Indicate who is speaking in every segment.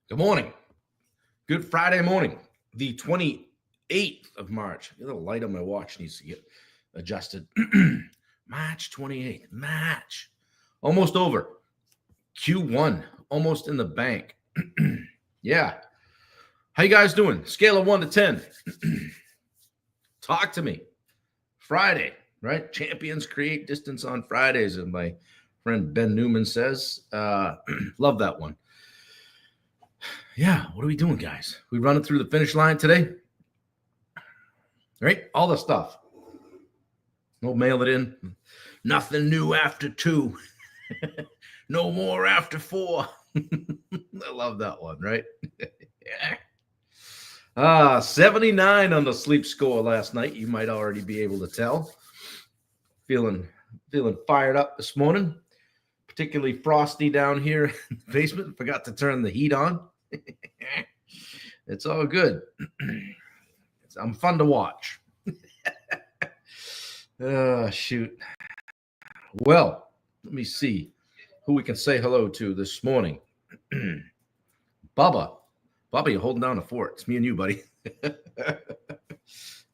Speaker 1: Good morning. Good Friday morning, the 28th of March. A little light on my watch needs to get adjusted. March 28th. March. Almost over. Q1. Almost in the bank. Yeah. How you guys doing? Scale of 1 to 10. Talk to me. Friday, right? Champions create distance on Fridays, as my friend Ben Newman says. Love that one. Yeah, what are we doing, guys? We running through the finish line today? Right? All the stuff. We'll mail it in. Nothing new after 2. No more after 4. I love that one, right? Yeah. 79 on the sleep score last night. You might already be able to tell. Feeling fired up this morning. Particularly frosty down here in the basement. Forgot to turn the heat on. It's all good. I'm fun to watch. Shoot. Well, let me see who we can say hello to this morning. Bubba, you're holding down the fort. It's me and you, buddy. Good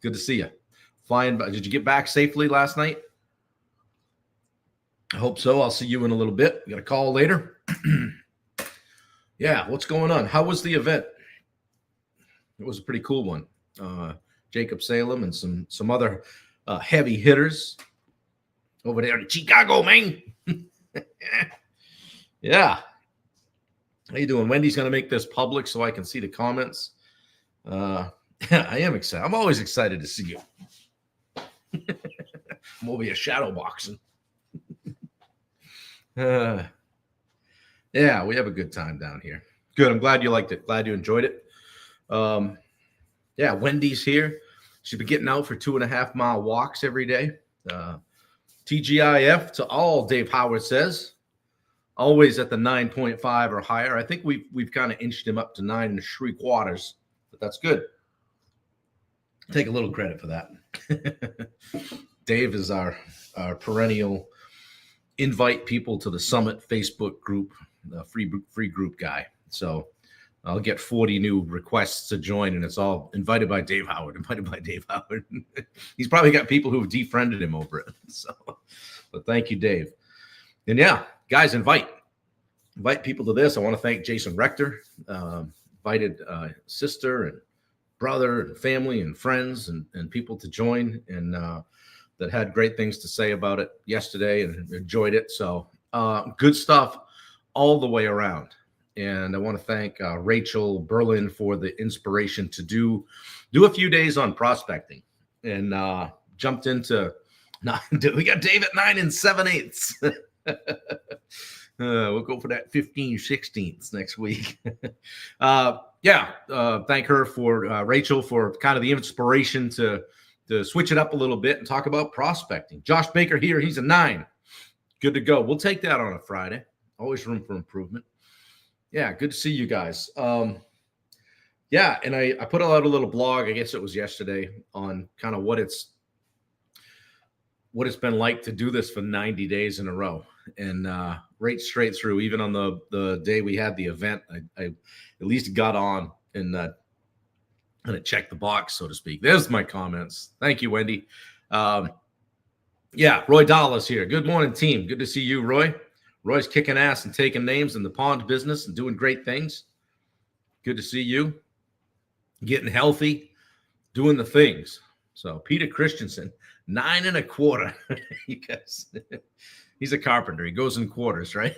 Speaker 1: to see you. Flying. Did you get back safely last night? I hope so. I'll see you in a little bit. We got a call later. Yeah, what's going on? How was the event? It was a pretty cool one. Jacob Salem and some other heavy hitters over there in Chicago, man. Yeah. How you doing? Wendy's going to make this public so I can see the comments. I am excited. I'm always excited to see you. I'm over here shadow boxing. Yeah, we have a good time down here. Good. I'm glad you liked it. Glad you enjoyed it. Yeah, Wendy's here. She'll be getting out for 2.5-mile walks every day. TGIF to all, Dave Howard says. Always at the 9.5 or higher. I think we've kind of inched him up to 9 3/4, but that's good. Take a little credit for that. Dave is our perennial invite people to the Summit Facebook group, the free group guy. So I'll get 40 new requests to join, and it's all invited by Dave Howard. He's probably got people who've defriended him over it. So, but thank you, Dave. And yeah, guys, invite people to this. I want to thank Jason Rector. Invited sister and brother and family and friends and people to join, and that had great things to say about it yesterday and enjoyed it. So good stuff all the way around. And I want to thank Rachel Berlin for the inspiration to do a few days on prospecting, and jumped into. We got Dave at 9 7/8. We'll go for that 15/16 next week. Thank her for Rachel for kind of the inspiration to switch it up a little bit and talk about prospecting. Josh Baker here, he's a 9. Good to go. We'll take that on a Friday. Always room for improvement. Yeah, good to see you guys. Yeah, and I put out a little blog, I guess it was yesterday, on kind of what it's been like to do this for 90 days in a row. And right straight through, even on the day we had the event, I at least got on and kind of check the box, so to speak. There's my comments. Thank you, Wendy. Yeah, Roy Dallas here. Good morning, team. Good to see you, Roy. Roy's kicking ass and taking names in the pond business and doing great things. Good to see you. Getting healthy, doing the things. So Peter Christensen, 9 1/4. You guys, he's a carpenter. He goes in quarters, right?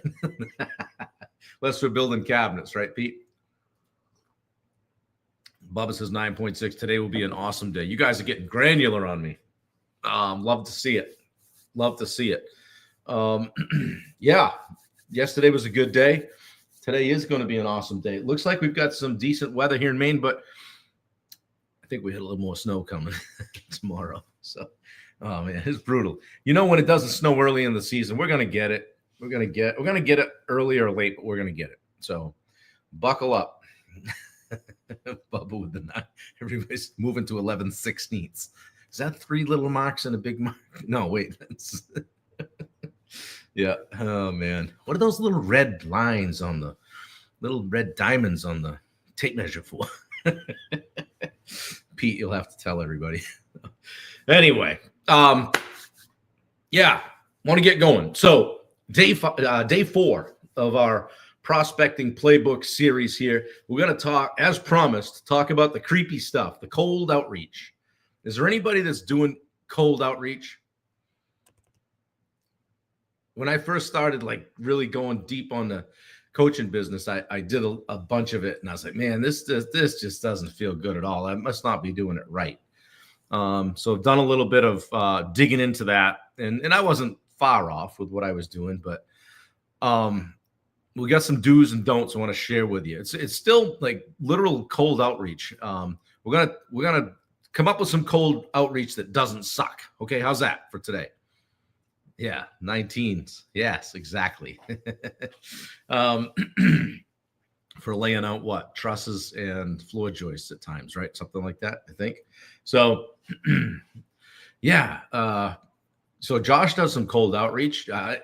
Speaker 1: Unless we're building cabinets, right, Pete? Bubba says 9.6. Today will be an awesome day. You guys are getting granular on me. Love to see it. Love to see it. Yeah, yesterday was a good day. Today is going to be an awesome day. It looks like we've got some decent weather here in Maine, but I think we had a little more snow coming tomorrow. So, oh man, it's brutal. You know, when it doesn't snow early in the season, we're going to get it. We're going to get it early or late, but we're going to get it. So buckle up. Bubba with the 9. Everybody's moving to 11/16. Is that 3 little marks and a big mark? No, wait. Yeah. Oh man. What are those little red lines on the little red diamonds on the tape measure for. Pete, you'll have to tell everybody. Anyway, yeah, want to get going. So day 4 of our prospecting playbook series here. We're going to talk, as promised, talk about the creepy stuff, the cold outreach. Is there anybody that's doing cold outreach? When I first started, like, really going deep on the coaching business, I did a bunch of it, and I was like, man, this just doesn't feel good at all. I must not be doing it right. So I've done a little bit of digging into that, and I wasn't far off with what I was doing, but we got some do's and don'ts I want to share with you. It's still like literal cold outreach. We're gonna come up with some cold outreach that doesn't suck. Okay, how's that for today? Yeah, 19s. Yes, exactly. For laying out what? Trusses and floor joists at times, right? Something like that, I think. So, yeah. So Josh does some cold outreach. How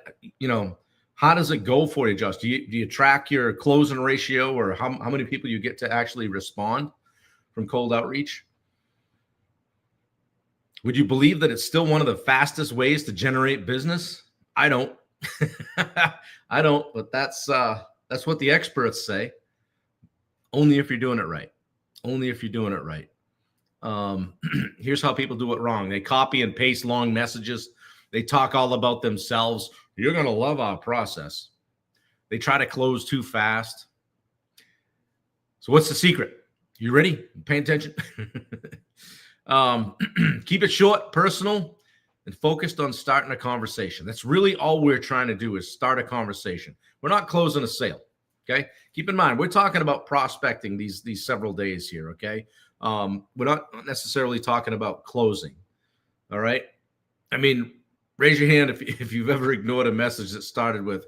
Speaker 1: does it go for you, Josh? Do you track your closing ratio, or how many people you get to actually respond from cold outreach? Would you believe that it's still one of the fastest ways to generate business? I don't. I don't, but that's what the experts say. Only if you're doing it right. Only if you're doing it right. Here's how people do it wrong. They copy and paste long messages. They talk all about themselves. You're going to love our process. They try to close too fast. So what's the secret? You ready? Pay attention. Keep it short, personal, and focused on starting a conversation. That's really all we're trying to do, is start a conversation. We're not closing a sale. Okay. Keep in mind, we're talking about prospecting these several days here. Okay. We're not necessarily talking about closing. All right. I mean, raise your hand if you've ever ignored a message that started with,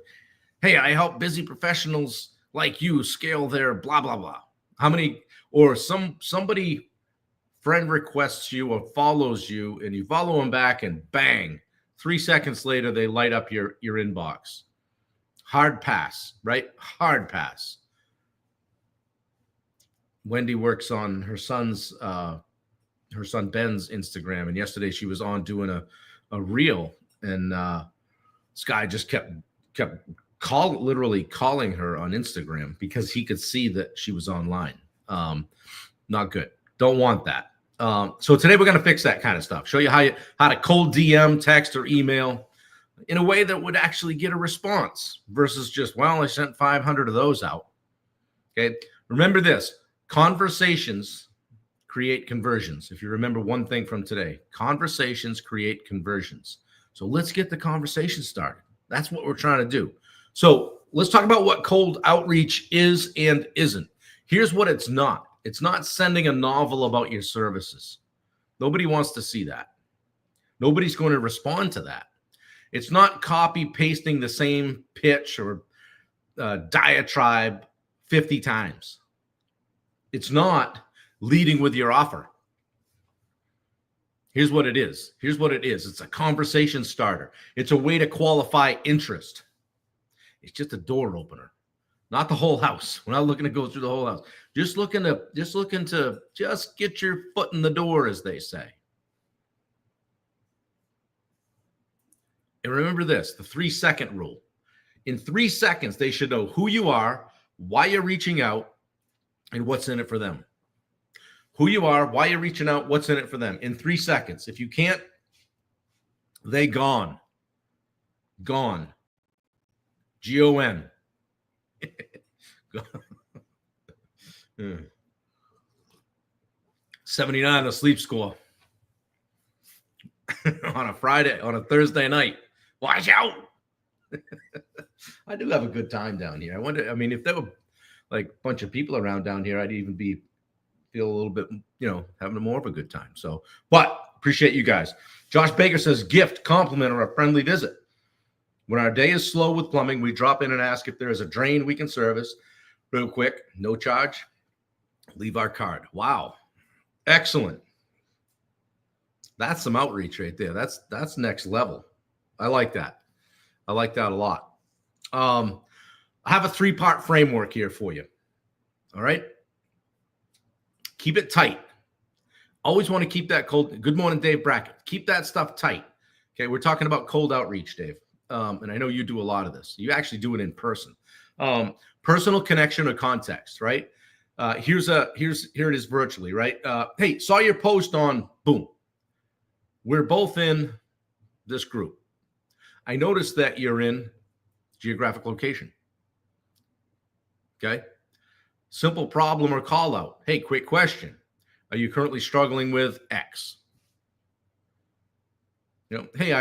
Speaker 1: hey, I help busy professionals like you scale their blah, blah, blah. How many, or somebody friend requests you or follows you, and you follow them back, and bang, 3 seconds later, they light up your inbox. Hard pass, right? Hard pass. Wendy works on her son Ben's Instagram, and yesterday she was on doing a reel, and this guy just kept literally calling her on Instagram because he could see that she was online. Not good. Don't want that. So today we're going to fix that kind of stuff. Show you how to cold DM, text, or email in a way that would actually get a response versus just, well, I sent 500 of those out. Okay. Remember this: conversations create conversions. If you remember one thing from today, conversations create conversions. So let's get the conversation started. That's what we're trying to do. So let's talk about what cold outreach is and isn't. Here's what it's not. It's not sending a novel about your services. Nobody wants to see that. Nobody's going to respond to that. It's not copy pasting the same pitch or diatribe 50 times. It's not leading with your offer. Here's what it is. Here's what it is. It's a conversation starter. It's a way to qualify interest. It's just a door opener. Not the whole house. We're not looking to go through the whole house. Just looking to get your foot in the door, as they say. And remember this, the 3-second rule. In 3 seconds, they should know who you are, why you're reaching out, and what's in it for them. Who you are, why you're reaching out, what's in it for them. In 3 seconds. If you can't, they gone. Gone. G-O-N. 79 the sleep score on a Thursday night. Watch out. I do have a good time down here. If there were like a bunch of people around down here, I'd even feel a little bit, having more of a good time. So, but appreciate you guys. Josh Baker says gift, compliment, or a friendly visit. When our day is slow with plumbing, we drop in and ask if there is a drain we can service real quick, no charge. Leave our card. Wow. Excellent. That's some outreach right there. That's next level. I like that. I like that a lot. I have a 3-part framework here for you. All right. Keep it tight. Always want to keep that cold. Good morning, Dave Brackett. Keep that stuff tight. Okay. We're talking about cold outreach, Dave. And I know you do a lot of this. You actually do it in person. Personal connection or context, right? Here it is virtually, right? Hey, saw your post on boom. We're both in this group. I noticed that you're in geographic location. Okay. Simple problem or call out. Hey, quick question. Are you currently struggling with X? You know, hey,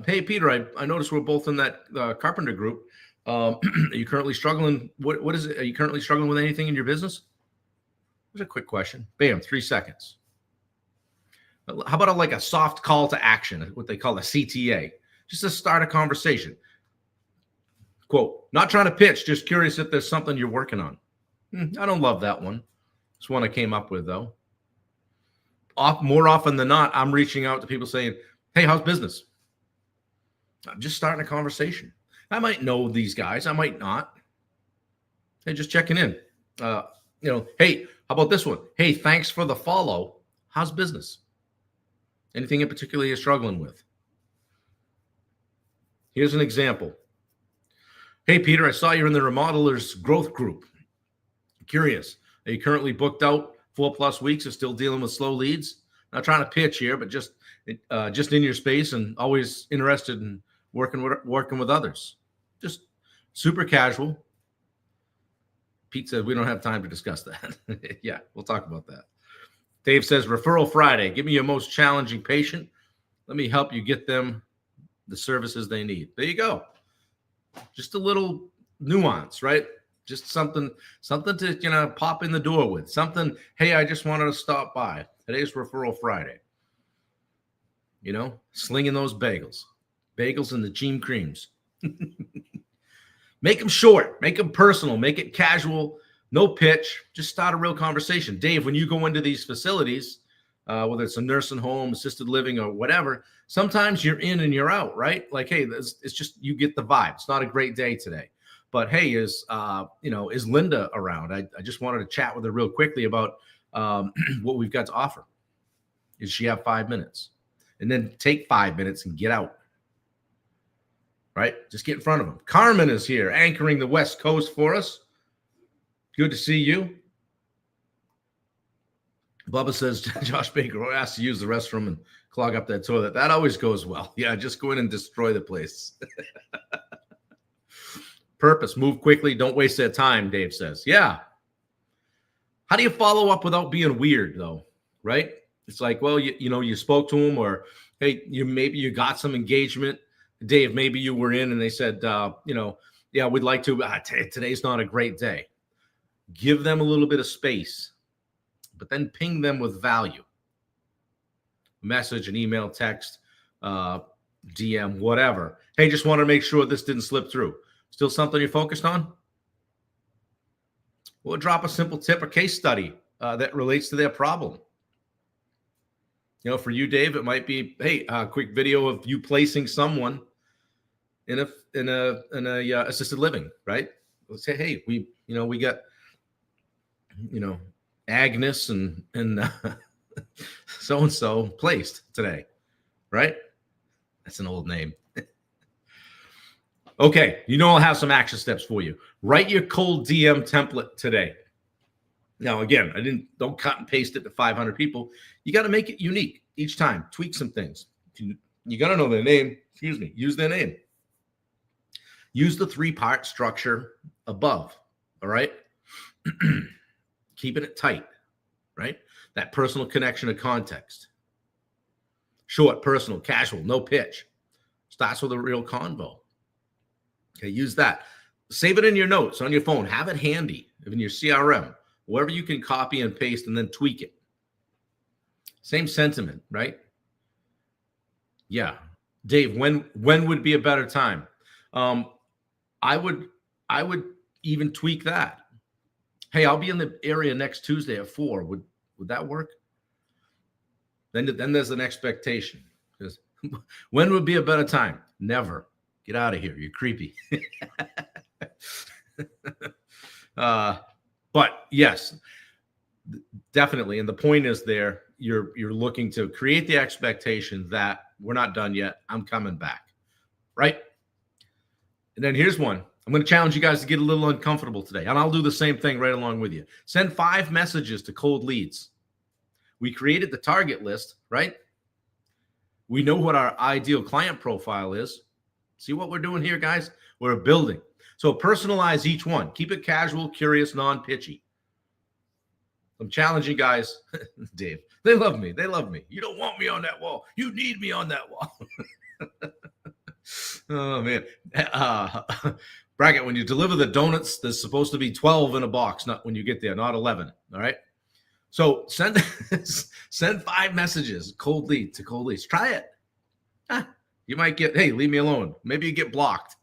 Speaker 1: hey, Peter, I noticed we're both in that carpenter group. Are you currently struggling? What is it? Are you currently struggling with anything in your business? There's a quick question. Bam, 3 seconds. How about like a soft call to action, what they call a CTA, just to start a conversation. Quote, not trying to pitch, just curious if there's something you're working on. I don't love that one. It's one I came up with, though. More often than not, I'm reaching out to people saying, hey, how's business? I'm just starting a conversation. I might know these guys. I might not. Hey, just checking in. Hey, how about this one? Hey, thanks for the follow. How's business? Anything in particular you're struggling with? Here's an example. Hey, Peter, I saw you're in the Remodelers Growth Group. Curious. Are you currently booked out 4+ weeks or still dealing with slow leads? Not trying to pitch here, but just in your space and always interested in working with others. Just super casual. Pete said we don't have time to discuss that. Yeah, we'll talk about that. Dave says, Referral Friday. Give me your most challenging patient. Let me help you get them the services they need. There you go. Just a little nuance, right? Just something to, pop in the door with. Something, hey, I just wanted to stop by. Today's Referral Friday. Slinging those bagels. Bagels and the Gene Creams. Make them short. Make them personal. Make it casual. No pitch. Just start a real conversation. Dave, when you go into these facilities, whether it's a nursing home, assisted living, or whatever, sometimes you're in and you're out, right? Like, hey, it's just you get the vibe. It's not a great day today. But hey, is Linda around? I just wanted to chat with her real quickly about what we've got to offer. Does she have 5 minutes? And then take 5 minutes and get out. Right? Just get in front of them. Carmen is here, anchoring the West Coast for us. Good to see you. Bubba says Josh Baker asked to use the restroom and clog up that toilet. That always goes well. Yeah, just go in and destroy the place. Purpose, move quickly. Don't waste their time, Dave says. Yeah. How do you follow up without being weird, though? Right? It's like, well, you spoke to him, or hey, maybe you got some engagement. Dave, maybe you were in and they said, yeah, we'd like to. Today's not a great day. Give them a little bit of space, but then ping them with value. Message, an email, text, DM, whatever. Hey, just want to make sure this didn't slip through. Still something you're focused on? We'll drop a simple tip or case study that relates to their problem. For you, Dave, it might be, hey, a quick video of you placing someone in a assisted living, right? Let's say, hey, we got, Agnes and so-and-so placed today, right? That's an old name. Okay, I'll have some action steps for you. Write your cold DM template today. Now, again, don't cut and paste it to 500 people. You got to make it unique each time. Tweak some things. You got to know their name. Use their name. Use the 3-part structure above, all right? Keeping it tight, right? That personal connection to context. Short, personal, casual, no pitch. Starts with a real convo. Okay, use that. Save it in your notes on your phone. Have it handy in your CRM, wherever you can copy and paste and then tweak it. Same sentiment, right? Yeah. Dave, when would be a better time? I would even tweak that. Hey, I'll be in the area next Tuesday at 4. Would that work? Then there's an expectation. When would be a better time? Never. Get out of here. You're creepy. But yes, definitely. And the point is there, you're looking to create the expectation that we're not done yet. I'm coming back. Right. And then here's one. I'm going to challenge you guys to get a little uncomfortable today. And I'll do the same thing right along with you. Send 5 messages to cold leads. We created the target list, right? We know what our ideal client profile is. See what we're doing here, guys? We're building. So personalize each one. Keep it casual, curious, non-pitchy. I'm challenging guys. Dave, they love me. They love me. You don't want me on that wall. You need me on that wall. Oh, man. Bracket, when you deliver the donuts, there's supposed to be 12 in a box, not when you get there, not 11. All right. So send 5 messages, cold lead to cold leads. Try it. You might get, hey, leave me alone. Maybe you get blocked.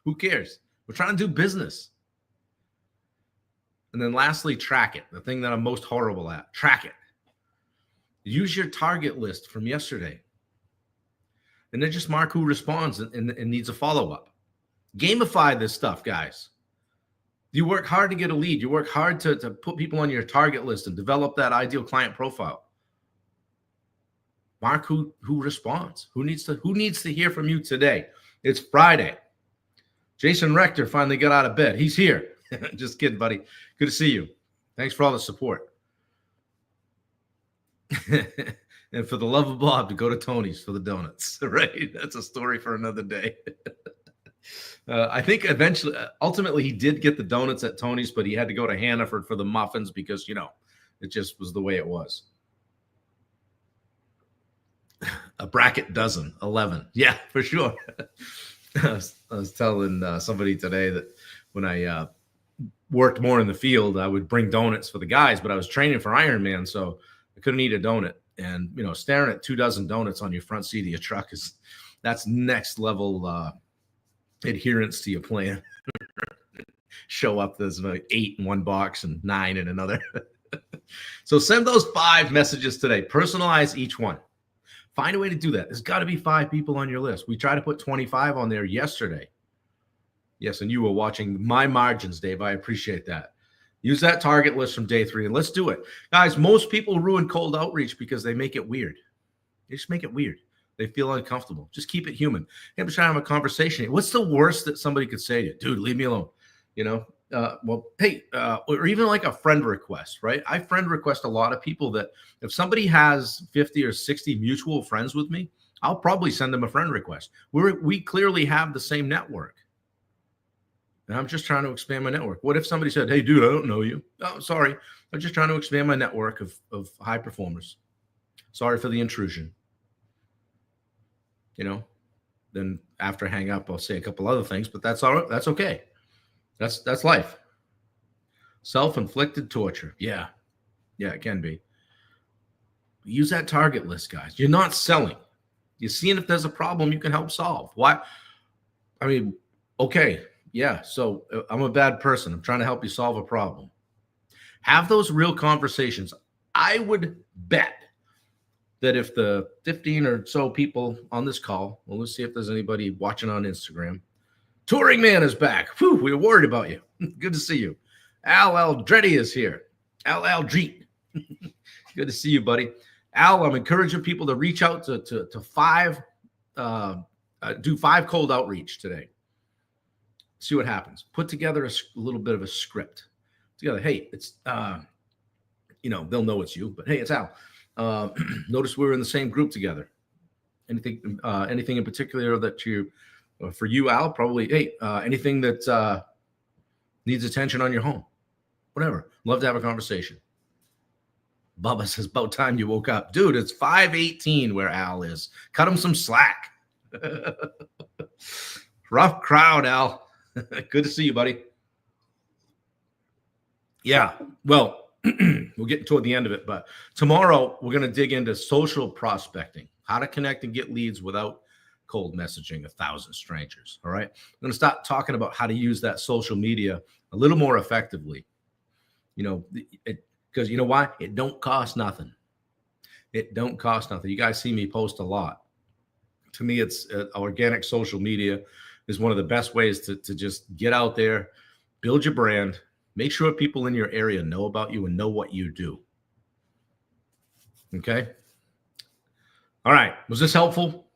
Speaker 1: Who cares? We're trying to do business. And then lastly, track it. The thing that I'm most horrible at. Track it. Use your target list from yesterday. And then just mark who responds and needs a follow-up. Gamify this stuff, guys. You work hard to get a lead. You work hard to put people on your target list and develop that ideal client profile. Mark who responds. Who needs to hear from you today? It's Friday. Jason Rector finally got out of bed. He's here. Just kidding, buddy. Good to see you. Thanks for all the support. And for the love of Bob, to go to Tony's for the donuts, right? That's a story for another day. I think ultimately he did get the donuts at Tony's, but he had to go to Hannaford for the muffins because, it just was the way it was. A bracket dozen, 11. Yeah, for sure. I was telling somebody today that when I worked more in the field, I would bring donuts for the guys, but I was training for Ironman, so I couldn't eat a donut. And, staring at 2 dozen donuts on your front seat of your truck that's next level adherence to your plan. Show up, there's 8 in one box and 9 in another. So send those 5 messages today. Personalize each one. Find a way to do that. There's got to be 5 people on your list. We tried to put 25 on there yesterday. Yes, and you were watching my margins, Dave. I appreciate that. Use that target list from day 3, and let's do it. Guys, most people ruin cold outreach because they make it weird. They just make it weird. They feel uncomfortable. Just keep it human. Hey, I'm trying to have a conversation. What's the worst that somebody could say to you? Dude, leave me alone. Or even like a friend request, right? I friend request a lot of people that if somebody has 50 or 60 mutual friends with me, I'll probably send them a friend request. We clearly have the same network. And I'm just trying to expand my network. What if somebody said, hey, dude, I don't know you. Oh, sorry. I'm just trying to expand my network of high performers. Sorry for the intrusion. Then after I hang up, I'll say a couple other things, but that's all right. That's okay. That's life. Self-inflicted torture. Yeah, it can be. Use that target list, guys. You're not selling. You're seeing if there's a problem you can help solve. Why? I mean, okay. Yeah, so I'm a bad person. I'm trying to help you solve a problem. Have those real conversations. I would bet that if the 15 or so people on this call, well, let's see if there's anybody watching on Instagram. Touring Man is back. Whew, we were worried about you. Good to see you. Al Aldretti is here. Al Aldreet. Good to see you, buddy. Al, I'm encouraging people to reach out to 5, do 5 cold outreach today. See what happens. Put together a little bit of a script together. Hey, it's, they'll know it's you, but hey, it's Al. Notice we're in the same group together. Anything in particular that for you, Al, probably, hey, anything that needs attention on your home, whatever. Love to have a conversation. Bubba says, about time you woke up. Dude, it's 5:18 where Al is. Cut him some slack. Rough crowd, Al. Good to see you, buddy. Yeah, well, we're getting toward the end of it, but tomorrow we're going to dig into social prospecting, how to connect and get leads without cold messaging 1,000 strangers. All right. I'm going to start talking about how to use that social media a little more effectively. Because you know why? It don't cost nothing. It don't cost nothing. You guys see me post a lot. To me, it's organic social media. is one of the best ways to just get out there, build your brand, make sure people in your area know about you and know what you do. Okay. All right. Was this helpful?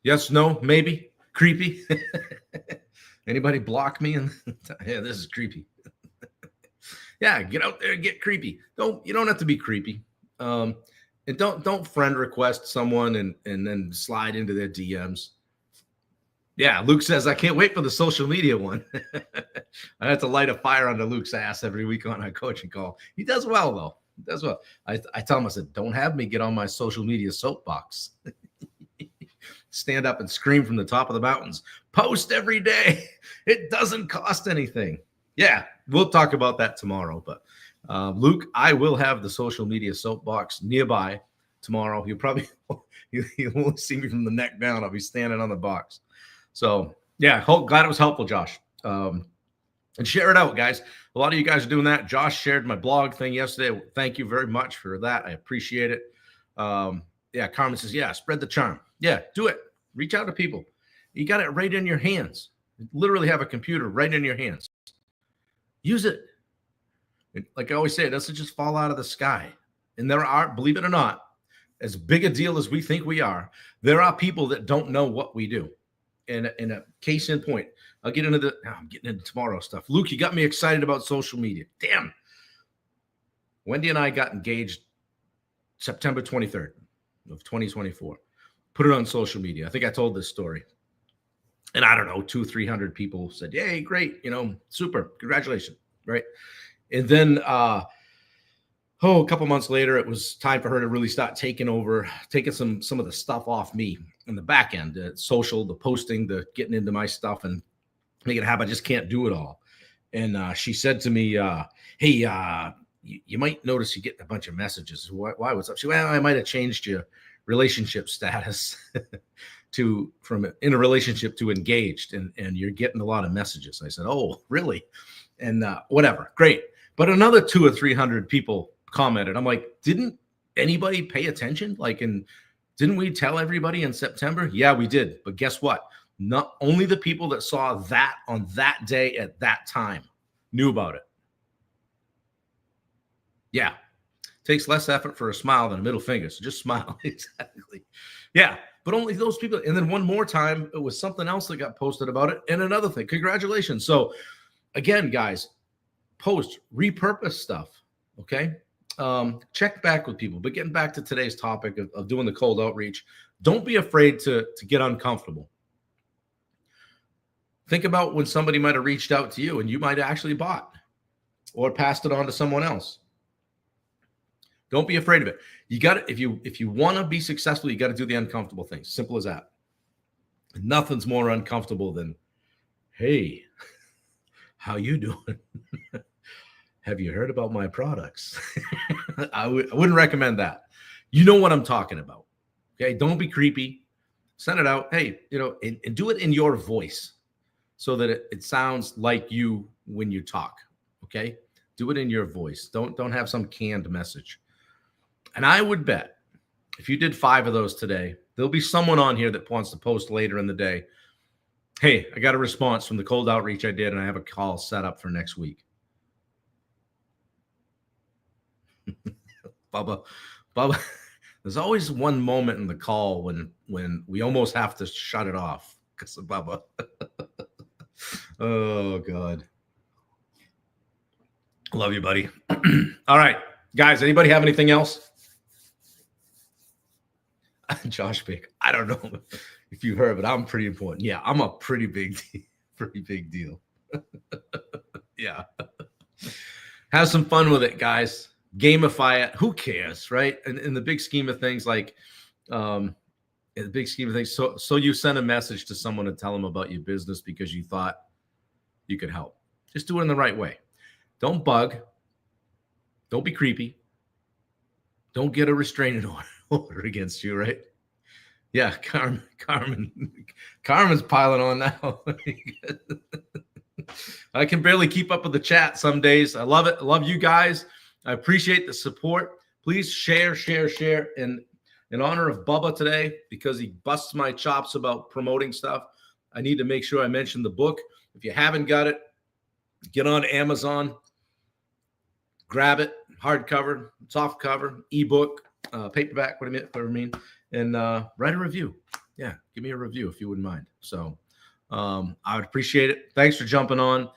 Speaker 1: Yes, no, maybe. Creepy. Anybody block me? And yeah, this is creepy. Yeah, get out there and get creepy. You don't have to be creepy. And don't friend request someone and then slide into their DMs. Yeah, Luke says, I can't wait for the social media one. I have to light a fire under Luke's ass every week on our coaching call. He does well, though. He does well. I tell him, I said, don't have me get on my social media soapbox. Stand up and scream from the top of the mountains. Post every day. It doesn't cost anything. Yeah, we'll talk about that tomorrow. But Luke, I will have the social media soapbox nearby tomorrow. You'll only see me from the neck down. I'll be standing on the box. So yeah, glad it was helpful, Josh. And share it out, guys. A lot of you guys are doing that. Josh shared my blog thing yesterday. Thank you very much for that. I appreciate it. Yeah, Carmen says, yeah, spread the charm. Yeah, do it. Reach out to people. You got it right in your hands. You literally have a computer right in your hands. Use it. Like I always say, it doesn't just fall out of the sky. And there are, believe it or not, as big a deal as we think we are, there are people that don't know what we do. And in a case in point, I'm getting into tomorrow stuff. Luke, you got me excited about social media. Damn. Wendy and I got engaged September 23rd of 2024. Put it on social media. I think I told this story. And I don't know, 200-300 people said, yay, great, super, congratulations, right? And then a couple months later, it was time for her to really start taking some of the stuff off me in the back end, social, the posting, the getting into my stuff and making it happen. I just can't do it all. And she said to me, hey, you might notice you get a bunch of messages. Why? What's up? She went, well, I might have changed your relationship status from in a relationship to engaged, and you're getting a lot of messages. I said, oh, really? And whatever, great. But another 200 or 300 people commented. I'm like, didn't anybody pay attention? Didn't we tell everybody in September? Yeah, we did. But guess what? Not only the people that saw that on that day at that time knew about it. Yeah. Takes less effort for a smile than a middle finger. So just smile. Exactly. Yeah. But only those people. And then one more time, it was something else that got posted about it. And another thing. Congratulations. So again, guys, post, repurpose stuff. Okay. Check back with people. But getting back to today's topic of doing the cold outreach, don't be afraid to get uncomfortable. Think about when somebody might have reached out to you and you might have actually bought or passed it on to someone else. Don't be afraid of it. You got to, if you want to be successful, you got to do the uncomfortable things. Simple as that. Nothing's more uncomfortable than, hey, how you doing? Have you heard about my products? I wouldn't recommend that. You know what I'm talking about. Okay. Don't be creepy. Send it out. Hey, and do it in your voice so that it sounds like you when you talk. Okay. Do it in your voice. Don't have some canned message. And I would bet if you did 5 of those today, there'll be someone on here that wants to post later in the day. Hey, I got a response from the cold outreach I did, and I have a call set up for next week. Bubba, there's always one moment in the call when we almost have to shut it off because of Bubba. Oh, God. Love you, buddy. All right, guys, anybody have anything else? Josh Pick, I don't know if you heard, but I'm pretty important. Yeah, I'm a pretty big deal. Yeah. Have some fun with it, guys. Gamify it. Who cares, right? In the big scheme of things, so you send a message to someone to tell them about your business because you thought you could help. Just do it in the right way. Don't bug. Don't be creepy. Don't get a restraining order against you, right? Yeah, Carmen's piling on now. I can barely keep up with the chat some days. I love it. I love you guys. I appreciate the support. Please share. In honor of Bubba today, because he busts my chops about promoting stuff, I need to make sure I mention the book. If you haven't got it, get on Amazon, grab it, hardcover, softcover, ebook, paperback, whatever I mean, and write a review. Yeah, give me a review if you wouldn't mind. So I would appreciate it. Thanks for jumping on.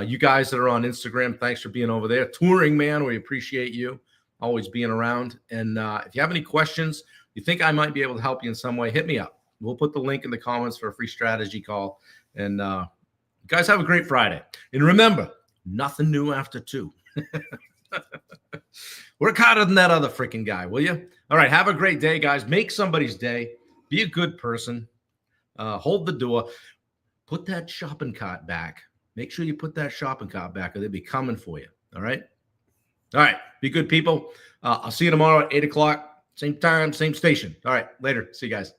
Speaker 1: You guys that are on Instagram, thanks for being over there. Touring Man, we appreciate you always being around. And if you have any questions, you think I might be able to help you in some way, hit me up. We'll put the link in the comments for a free strategy call. And you guys have a great Friday. And remember, nothing new after 2. Work harder than that other freaking guy, will you? All right, have a great day, guys. Make somebody's day. Be a good person. Hold the door. Put that shopping cart back. Make sure you put that shopping cart back or they'll be coming for you. All right? All right. Be good people. I'll see you tomorrow at 8 o'clock. Same time, same station. All right. Later. See you guys.